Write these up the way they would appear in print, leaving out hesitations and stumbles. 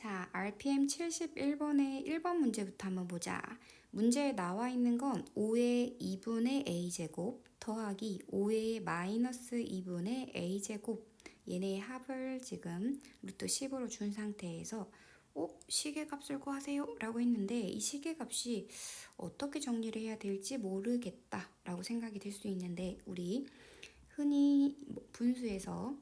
자, RPM 71번의 1번 문제부터 한번 보자. 문제에 나와 있는 건 5의 2분의 a제곱 더하기 5의 마이너스 2분의 a제곱, 얘네의 합을 지금 루트 10으로 준 상태에서 시계값을 구하세요 라고 했는데, 이 시계값이 어떻게 정리를 해야 될지 모르겠다 라고 생각이 들 수 있는데, 우리 흔히 분수에서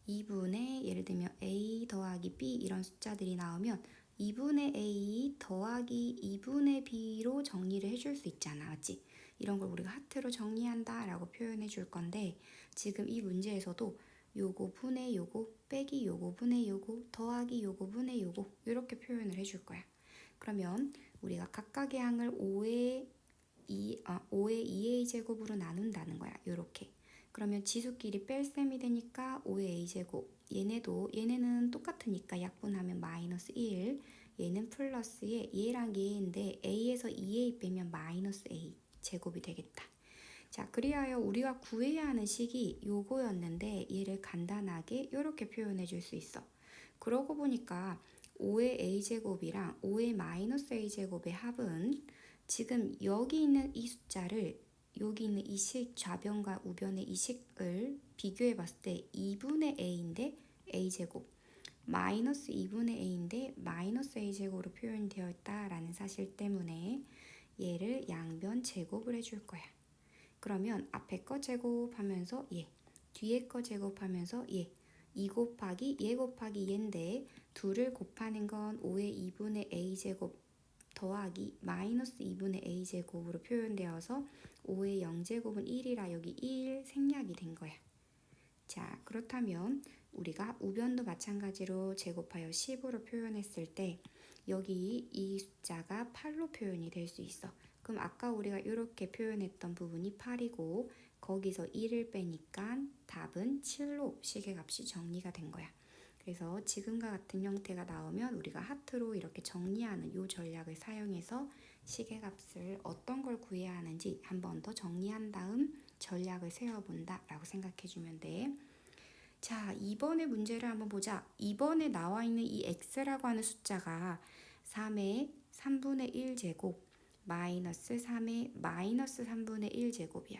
2분의 예를 들면 a 더하기 b 이런 숫자들이 나오면 2분의 a 더하기 2분의 b로 정리를 해줄 수 있잖아, 맞지? 이런 걸 우리가 하트로 정리한다 라고 표현해 줄 건데, 지금 이 문제에서도 요거 분의 요거 빼기 요거 분의 요거 더하기 요거 분의 요거 이렇게 표현을 해줄 거야. 그러면 우리가 각각의 항을 5의 2a 제곱으로 나눈다는 거야. 요렇게. 그러면 지수끼리 뺄셈이 되니까 5의 a제곱, 얘네는 똑같으니까 약분하면 마이너스 1, 얘는 플러스에 얘랑 얘인데 a에서 2a 빼면 마이너스 a 제곱이 되겠다. 자, 그리하여 우리가 구해야 하는 식이 요거였는데, 얘를 간단하게 이렇게 표현해 줄 수 있어. 그러고 보니까 5의 a제곱이랑 5의 마이너스 a제곱의 합은 지금 여기 있는 이 숫자를, 여기 있는 이 식, 좌변과 우변의 이 식을 비교해 봤을 때 2분의 a인데 a제곱, 마이너스 2분의 a인데 마이너스 a제곱으로 표현되어 있다라는 사실 때문에 얘를 양변 제곱을 해줄 거야. 그러면 앞에 거 제곱하면서 얘, 뒤에 거 제곱하면서 얘, 2 곱하기 얘 곱하기 얘인데, 둘을 곱하는 건 5의 2분의 a제곱 더하기 마이너스 2분의 a제곱으로 표현되어서 5의 0제곱은 1이라 여기 1 생략이 된 거야. 자, 그렇다면 우리가 우변도 마찬가지로 제곱하여 10으로 표현했을 때 여기 이 숫자가 8로 표현이 될 수 있어. 그럼 아까 우리가 이렇게 표현했던 부분이 8이고 거기서 1을 빼니까 답은 7로 시계값이 정리가 된 거야. 그래서 지금과 같은 형태가 나오면 우리가 하트로 이렇게 정리하는 이 전략을 사용해서 시계값을 어떤 걸 구해야 하는지 한 번 더 정리한 다음 전략을 세워본다 라고 생각해주면 돼. 자, 이번에 문제를 한번 보자. 이번에 나와 있는 이 x라고 하는 숫자가 3의 3분의 1제곱 마이너스 3의 마이너스 3분의 1제곱이야.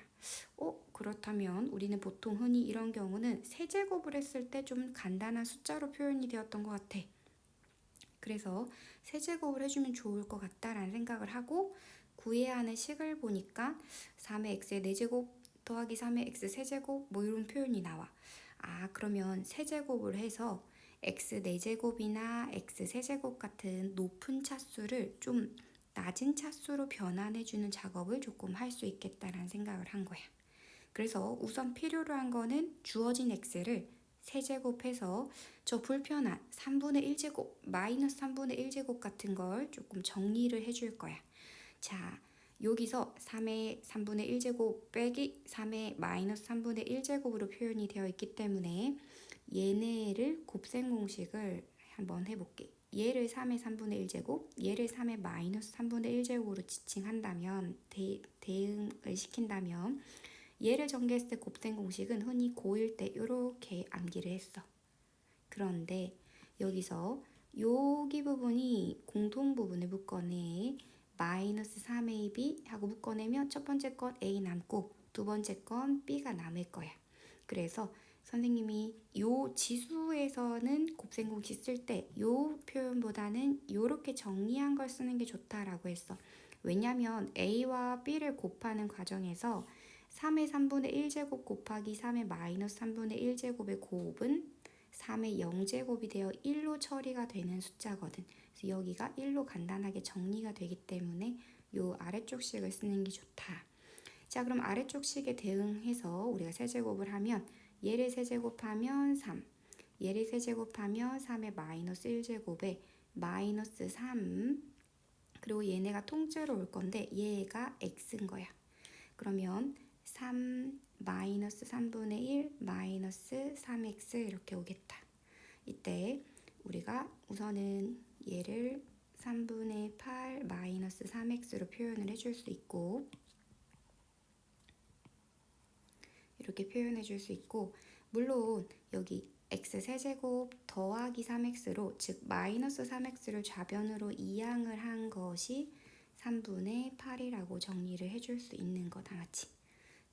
그렇다면 우리는 보통 흔히 이런 경우는 세제곱을 했을 때 좀 간단한 숫자로 표현이 되었던 것 같아. 그래서 세제곱을 해주면 좋을 것 같다라는 생각을 하고 구해야 하는 식을 보니까 3의 x의 4제곱 더하기 3의 x 세제곱 뭐 이런 표현이 나와. 그러면 세제곱을 해서 x 4제곱이나 x 세제곱 같은 높은 차수를 좀 낮은 차수로 변환해주는 작업을 조금 할 수 있겠다라는 생각을 한 거야. 그래서 우선 필요로 한 거는 주어진 x를 세제곱해서 저 불편한 3분의 1제곱, 마이너스 3분의 1제곱 같은 걸 조금 정리를 해줄 거야. 자, 여기서 3의 3분의 1제곱 빼기 3의 마이너스 3분의 1제곱으로 표현이 되어 있기 때문에 얘네를 곱셈 공식을 한번 해볼게. 얘를 3의 3분의 1제곱, 얘를 3의 마이너스 3분의 1제곱으로 지칭한다면, 대응을 시킨다면 얘를 전개했을 때 곱셈 공식은 흔히 고1 때 이렇게 암기를 했어. 그런데 여기서 여기 부분이 공통 부분을 묶어내 마이너스 3ab 하고 묶어내면 첫 번째 건 a 남고 두 번째 건 b가 남을 거야. 그래서 선생님이 요 지수에서는 곱셈 공식 쓸 때 요 표현보다는 요렇게 정리한 걸 쓰는 게 좋다라고 했어. 왜냐면 a와 b를 곱하는 과정에서 3의 3분의 1제곱 곱하기 3의 마이너스 3분의 1제곱의 곱은 3의 0제곱이 되어 1로 처리가 되는 숫자거든. 그래서 여기가 1로 간단하게 정리가 되기 때문에 요 아래쪽 식을 쓰는 게 좋다. 자, 그럼 아래쪽 식에 대응해서 우리가 세제곱을 하면 얘를 세제곱하면 3, 얘를 세제곱하면 3의 마이너스 1제곱에 마이너스 3, 그리고 얘네가 통째로 올 건데 얘가 x인 거야. 그러면 3 마이너스 3분의 1 마이너스 3x 이렇게 오겠다. 이때 우리가 우선은 얘를 3분의 8 마이너스 3x로 표현을 해줄 수 있고, 이렇게 표현해 줄 수 있고, 물론 여기 x세제곱 더하기 3x로 즉 마이너스 3x를 좌변으로 이항을 한 것이 3분의 8이라고 정리를 해줄 수 있는 거다. 맞지?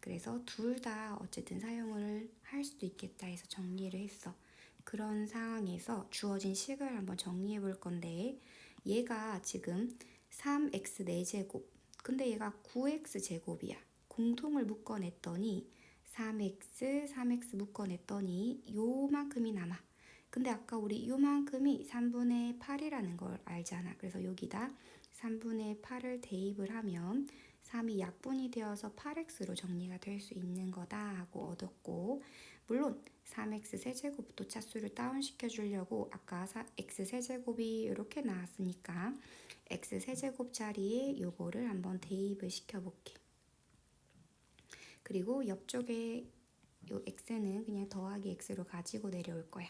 그래서 둘 다 어쨌든 사용을 할 수도 있겠다 해서 정리를 했어. 그런 상황에서 주어진 식을 한번 정리해 볼 건데 얘가 지금 3x 4제곱 근데 얘가 9x 제곱이야. 공통을 묶어냈더니 3x 묶어냈더니 요만큼이 남아. 근데 아까 우리 요만큼이 3분의 8이라는 걸 알잖아. 그래서 여기다 3분의 8을 대입을 하면 3이 약분이 되어서 8x로 정리가 될 수 있는 거다 하고 얻었고, 물론 3x 세제곱도 차수를 다운시켜 주려고 아까 x 세제곱이 이렇게 나왔으니까 x 세제곱 자리에 요거를 한번 대입을 시켜볼게. 그리고 옆쪽에 요 x는 그냥 더하기 x로 가지고 내려올 거야.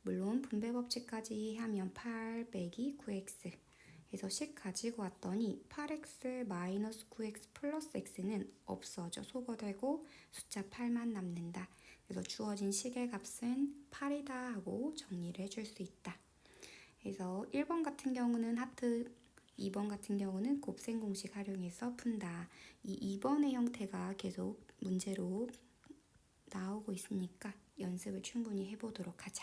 물론 분배 법칙까지 하면 8 빼기 9x 해서 식 가지고 왔더니 8x 마이너스 9x 플러스 x는 없어져. 소거되고 숫자 8만 남는다. 그래서 주어진 식의 값은 8이다 하고 정리를 해줄 수 있다. 그래서 1번 같은 경우는 하트, 2번 같은 경우는 곱셈 공식 활용해서 푼다. 이 2번의 형태가 계속 문제로 나오고 있으니까 연습을 충분히 해보도록 하자.